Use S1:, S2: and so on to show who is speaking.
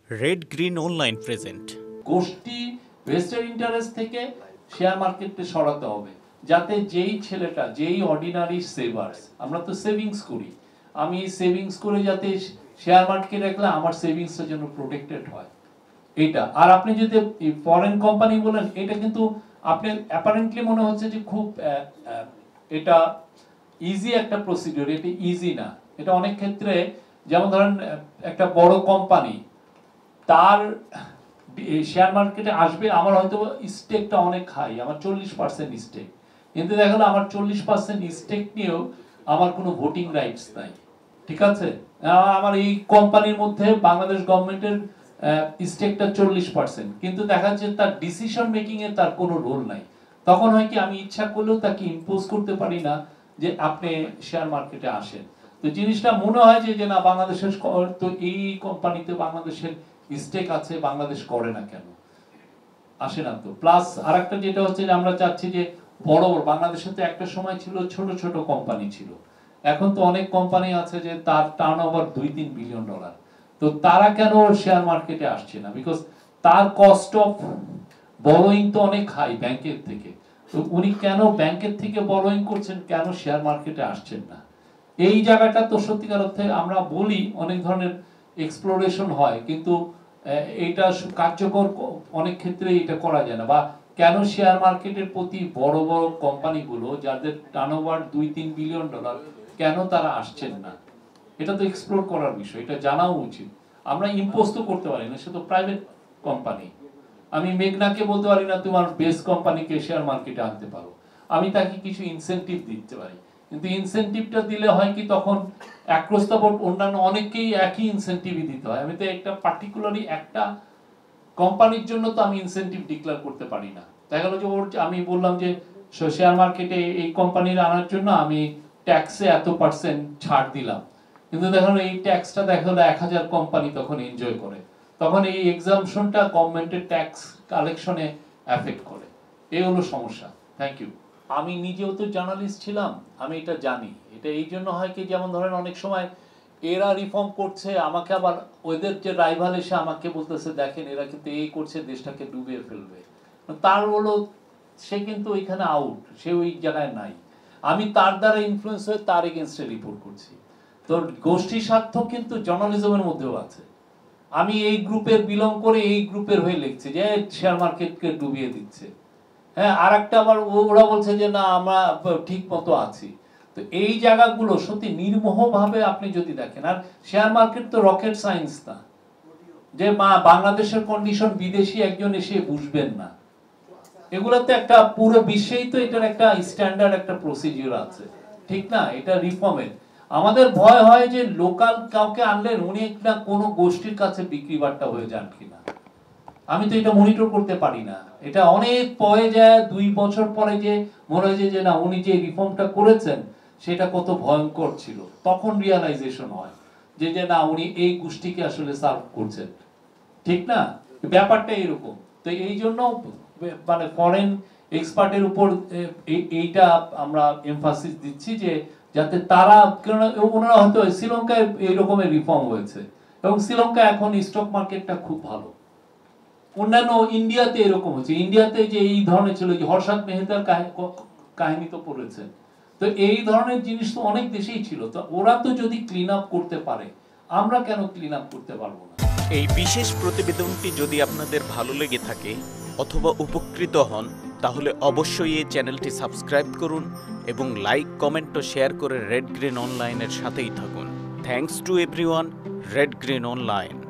S1: Red green online present.
S2: গোষ্ঠী vested interest থেকে share মার্কেটে সরাতে হবে, যাতে যেই ছেলেটা, যেই অর্ডিনারি সেভার্স, আমরা তো সেভিংস করি, আমি সেভিংস করে যাতে শেয়ার মার্কেটে রাখলে আমার সেভিংসের জন্য প্রোটেক্টেড হয় এটা। আর আপনি যদি ফরেন কোম্পানি বলেন, এটা কিন্তু আপনি অ্যাপারেন্টলি মনে হচ্ছে যে খুব এটা ইজি একটা প্রসিডিওর, এটা ইজি না। এটা অনেক ক্ষেত্রে, যেমন ধরেন একটা বড় কোম্পানি তার শেয়ার মার্কেটে আসবে, আমার হয়তো স্টেকটা অনেক হাই, আমার 40% স্টেক, কিন্তু দেখা গেলো আমার 40% স্টেক নিয়েও আমার কোনো ভোটিং রাইটস নাই, ঠিক আছে? আমার এই কোম্পানির মধ্যে বাংলাদেশ গভর্নমেন্টের স্টেকটা 40%, কিন্তু দেখা যাচ্ছে তার ডিসিশন মেকিং এ তার কোনো রোল নাই। তখন হয় কি, আমি ইচ্ছা করলেও তাকে ইম্পোজ করতে পারি না যে আপনি শেয়ার মার্কেটে আসেন। তো জিনিসটা মনে হয় যে না, বাংলাদেশের তো এই কোম্পানিতে বাংলাদেশের স্টেক আছে, বাংলাদেশ করে না কেন, আসে না তো। প্লাস আরেকটা যেটা হচ্ছে যে আমরা চাচ্ছি যে বড় বড়, বাংলাদেশে তো একটা সময় ছিল ছোট ছোট কোম্পানি ছিল, এখন তো অনেক কোম্পানি আছে যে তার টার্নওভার 2-3 বিলিয়ন ডলার। তো তারা কেন শেয়ার মার্কেটে আসছে না? বিকজ তার কস্ট অফ বরোইং তো অনেক হাই ব্যাংকের থেকে। তো উনি কেন ব্যাংকের থেকে বরোইং করছেন, কেন শেয়ার মার্কেটে আসছেন না? এই জায়গাটা তো সত্যিকার অর্থে আমরা বলি অনেক ধরনের এক্সপ্লোরেশন হয়, কিন্তু এটা কার্যকর অনেক ক্ষেত্রে এটা করা যায় না। বা কেন শেয়ার মার্কেটের প্রতি বড় বড় কোম্পানিগুলো যাদের টার্নওভার 2-3 বিলিয়ন ডলার, কেন তারা আসছেন না? এটা তো এক্সপ্লোর করার বিষয়, এটা জানাও উচিত। আমরা ইম্পোজ তো করতে পারি না, সে তো প্রাইভেট কোম্পানি। আমি মেঘনাকে বলতে পারি না তোমার বেস্ট কোম্পানিকে শেয়ার মার্কেটে আনতে পারো, আমি তাকে কিছু ইনসেনটিভ দিতে পারি, কিন্তু ইনসেনটিভটা দিলে হয় কি, তখন অ্যাক্রস দ্য বোর্ড অন্যান্য অনেককেই একই ইনসেনটিভই দিতে হয়। আমি তো একটা পার্টিকুলারলি একটা কোম্পানির জন্য তো আমি ইনসেনটিভ ডিক্লেয়ার করতে পারি না। দেখা গেল যে ওর, আমি বললাম যে শেয়ার মার্কেটে এই কোম্পানির আনার জন্য আমি ট্যাক্সে এত % ছাড় দিলাম, কিন্তু দেখা গেল এই ট্যাক্সটা দেখা গেল 1000 কোম্পানি তখন এনজয় করে, তখন এই এক্সাম্পশনটা গভর্নমেন্টের ট্যাক্স কালেকশনে এফেক্ট করে। এই হলো সমস্যা। Thank you. আমি নিজেও তো জার্নালিস্ট ছিলাম, আমি এটা জানি। এটা এই জন্য হয় কি, যেমন ধরেন অনেক সময় এরা রিফর্ম করছে, আমাকে আবার ওদের যে রাইভাল এসে আমাকে বলতেছে দেখেন এরা কিন্তু এই করছে, দেশটাকে ডুবিয়ে ফেলবে, তার হলো সে কিন্তু ওইখানে আউট, সে ওই জায়গায় নাই, আমি তার দ্বারা ইনফ্লুয়েন্স হয়ে তার এগেইনস্টে রিপোর্ট করছি। তো গোষ্ঠী স্বার্থ কিন্তু জার্নালিজমের মধ্যেও আছে। আমি এই গ্রুপের বিলং করে এই গ্রুপের হয়ে লিখছি যে শেয়ার মার্কেটকে ডুবিয়ে দিচ্ছে, হ্যাঁ, আর একটা আবার ওরা বলছে যে না আমরা ঠিক মতো আছি। তো এই জায়গাগুলো সত্যি নির্মোহভাবে আপনি যদি দেখেন, আর শেয়ার মার্কেট তো রকেট সায়েন্স না যে বাংলাদেশের কন্ডিশন বিদেশি একজন এসে বুঝবেন না। এগুলোতে একটা পুরো বিশ্বেই তো এটার একটা স্ট্যান্ডার্ড একটা প্রসিডিউর আছে, ঠিক না? এটা রিফর্মের আমাদের ভয় হয় যে লোকাল কাউকে আনলেন, উনি একটা কোনো গোষ্ঠীর কাছে বিক্রি বাট্টা হয়ে যান কিনা। আমি তো এটা মনিটর করতে পারি না। এটা অনেক পরে যায় 2 বছর পরে যে মনে হয় যে না, উনি যে রিফর্মটা করেছেন সেটা কত ভয়ঙ্কর ছিল, তখন রিয়ালাইজেশন হয় যে না, উনি এই গোষ্ঠীকে আসলে সার্ভ করছেন, ঠিক না? ব্যাপারটা এরকম। তো এই জন্য মানে ফরেন এক্সপার্টের উপর এইটা আমরা এমফাসিস দিচ্ছি যে যাতে তারা, ওনারা হয়তো শ্রীলঙ্কায় এই রকমের রিফর্ম হয়েছে এবং শ্রীলঙ্কা এখন স্টক মার্কেটটা খুব ভালো। অন্যান্য ইন্ডিয়াতে এরকম হচ্ছে, ইন্ডিয়াতে যে এই ধরনের ছিল, যে হর্ষাদ মেহতার কাহিনী তো পড়েছেন। তো এই ধরনের জিনিস তো অনেক দেশেই ছিল। তো ওরা তো যদি ক্লিন আপ করতে পারে, আমরা কেন ক্লিন আপ করতে পারবো না?
S1: এই বিশেষ প্রতিবেদনটি যদি আপনাদের ভালো লেগে থাকে অথবা উপকৃত হন, তাহলে অবশ্যই এই চ্যানেলটি সাবস্ক্রাইব করুন এবং লাইক, কমেন্ট ও শেয়ার করে রেড গ্রিন অনলাইনের সাথেই থাকুন। Thanks to everyone. Red green online.